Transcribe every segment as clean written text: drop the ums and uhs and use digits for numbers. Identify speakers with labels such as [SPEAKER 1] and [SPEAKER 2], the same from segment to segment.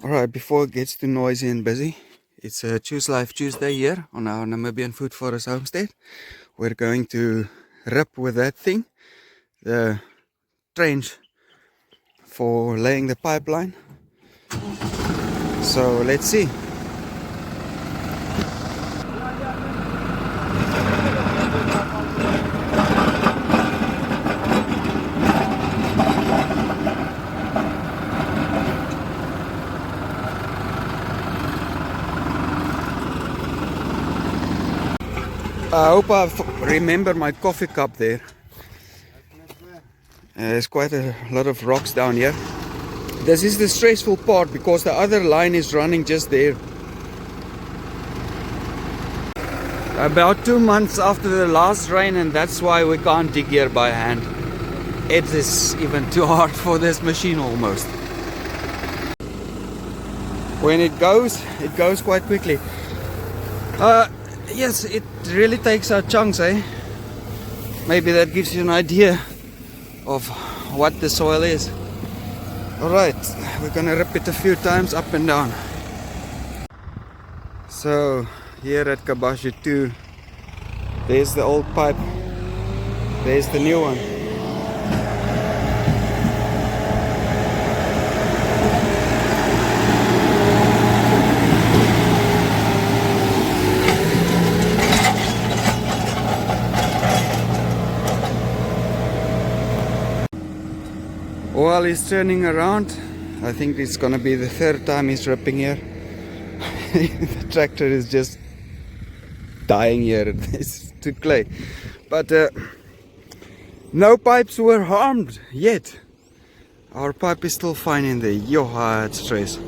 [SPEAKER 1] Alright, before it gets too noisy and busy, it's a Choose Life Tuesday here on our Namibian Food Forest Homestead. We're going to rip with that thing, the trench for laying the pipeline. So let's see. I hope I remember my coffee cup there. There's quite a lot of rocks down here. This is the stressful part because the other line is running just there. About 2 months after the last rain, and that's why we can't dig here by hand. It is even too hard for this machine almost. When it goes quite quickly. Yes, it really takes out chunks, eh? Maybe that gives you an idea of what the soil is. Alright, we're gonna rip it a few times up and down. So, here at ABUSHTVDAY, there's the old pipe, there's the new one. While he's turning around, I think it's gonna be the third time he's ripping here. The tractor is just dying here. It's too clay. But no pipes were harmed yet. Our pipe is still fine in there. Yo, it's stress.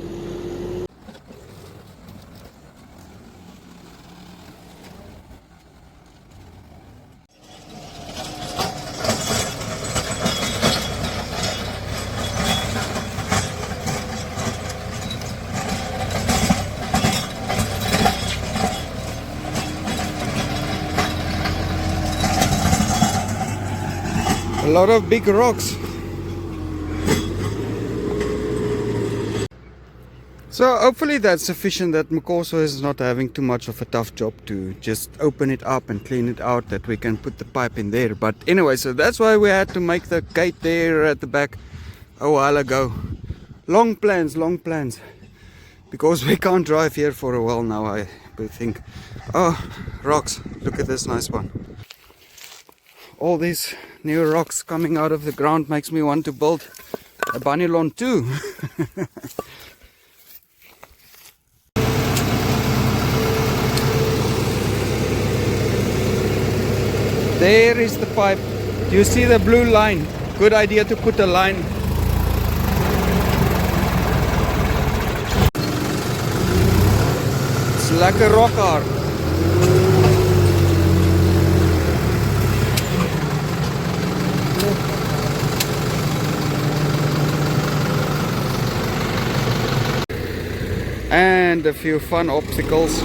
[SPEAKER 1] A lot of big rocks. So hopefully that's sufficient, that Mkoso is not having too much of a tough job to just open it up and clean it out, that we can put the pipe in there. But anyway, so that's why we had to make the gate there at the back a while ago. Long plans, because we can't drive here for a while now, I think. Oh, rocks, look at this nice one. All these new rocks coming out of the ground makes me want to build a bunny lawn too. There is the pipe. Do you see the blue line? Good idea to put a line. It's like a rock art. And a few fun obstacles.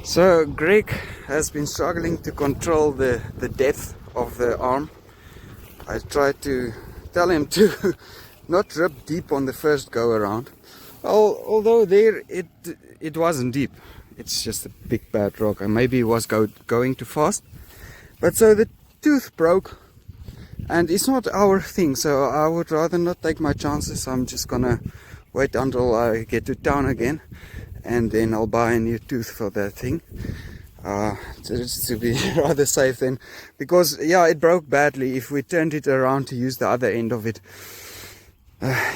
[SPEAKER 1] So Greg has been struggling to control the depth of the arm. I tried to tell him to not rip deep on the first go around. Although there it wasn't deep. It's just a big bad rock, and maybe it was going too fast. But so the tooth broke, and it's not our thing, so I would rather not take my chances. I'm just gonna wait until I get to town again, and then I'll buy a new tooth for that thing, just to be rather safe then, because yeah, it broke badly. If we turned it around to use the other end of it,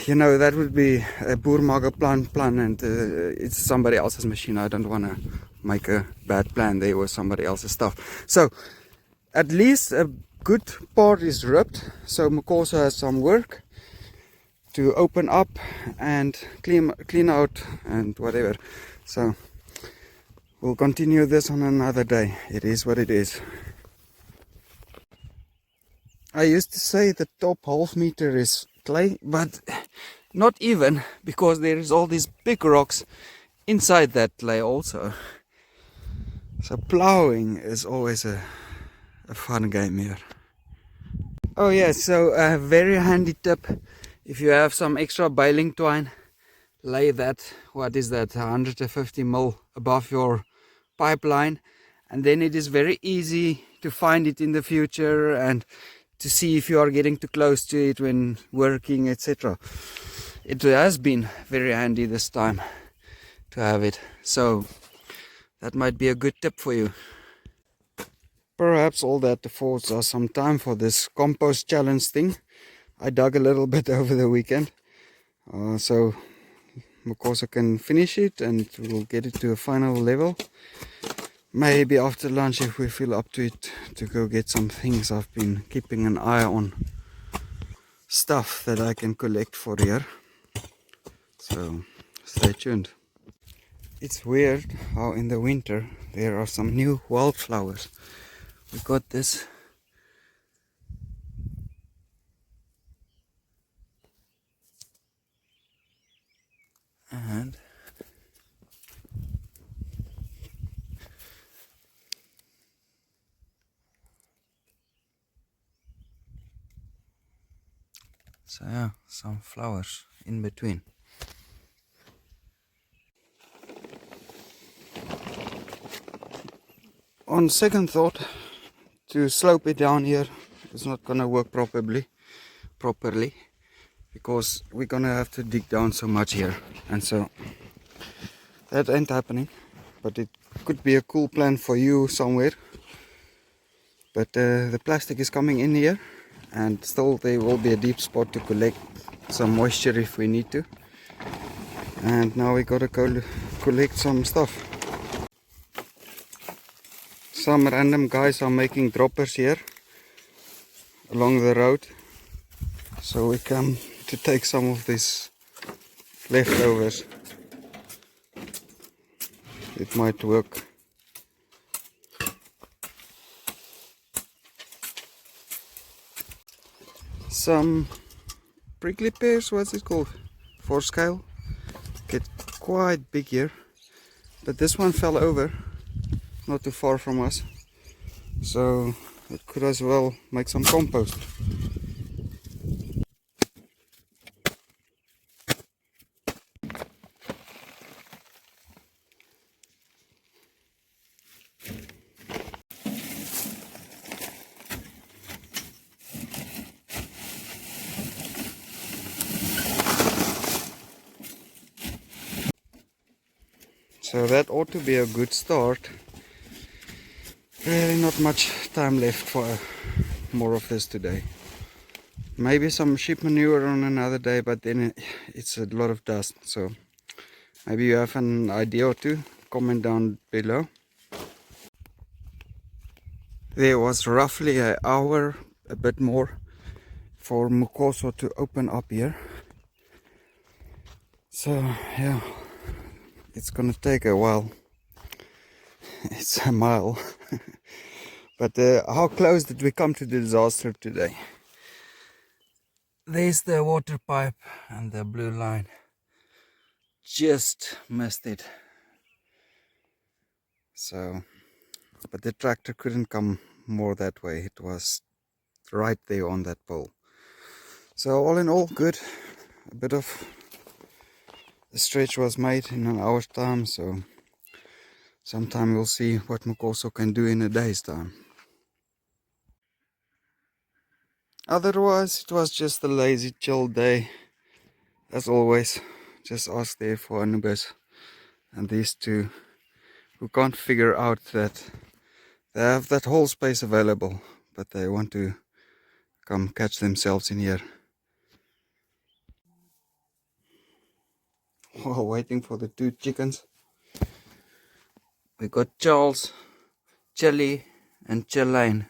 [SPEAKER 1] You know, that would be a boermaker plan, and it's somebody else's machine. I don't want to make a bad plan there with somebody else's stuff. So at least a good part is ripped, so Mukosa has some work to open up and clean out and whatever. So we'll continue this on another day. It is what it is. I used to say the top half meter is clay, but not even, because there is all these big rocks inside that clay also. So plowing is always a fun game here. Oh yeah, so a very handy tip: if you have some extra baling twine, lay that, what is that, 150 mil above your pipeline, and then it is very easy to find it in the future and to see if you are getting too close to it when working, etc. It has been very handy this time to have it, so that might be a good tip for you. Perhaps all that affords us some time for this compost challenge thing. I dug a little bit over the weekend, so Mukosa can finish it and we'll get it to a final level. Maybe after lunch, if we feel up to it, to go get some things. I've been keeping an eye on stuff that I can collect for here, so stay tuned. It's weird how in the winter there are some new wildflowers. We got this and so yeah, some flowers in between. On second thought, to slope it down here is not gonna work properly, because we're gonna have to dig down so much here, and so that ain't happening. But it could be a cool plan for you somewhere. But the plastic is coming in here, and still there will be a deep spot to collect some moisture if we need to. And now we gotta go collect some stuff. Some random guys are making droppers here along the road, so we come to take some of these leftovers. It might work. Some prickly pears, what's it called? For scale. Get quite big here, but this one fell over not too far from us, so it could as well make some compost. So that ought to be a good start. Really not much time left for more of this today. Maybe some sheep manure on another day, but then it's a lot of dust. So maybe you have an idea or two, comment down below. There was roughly an hour, a bit more, for Mukosa to open up here. So yeah, it's gonna take a while. It's a mile. But how close did we come to the disaster today? There's the water pipe and the blue line. Just missed it. So, but the tractor couldn't come more that way. It was right there on that pole. So all in all, good. A bit of the stretch was made in an hour's time. So sometime we'll see what Mukosa can do in a day's time. Otherwise, it was just a lazy, chill day. As always, just us there for Anubis and these two who can't figure out that they have that whole space available, but they want to come catch themselves in here. while waiting for the 2 chickens. We got Charles, Chili, and Chilane.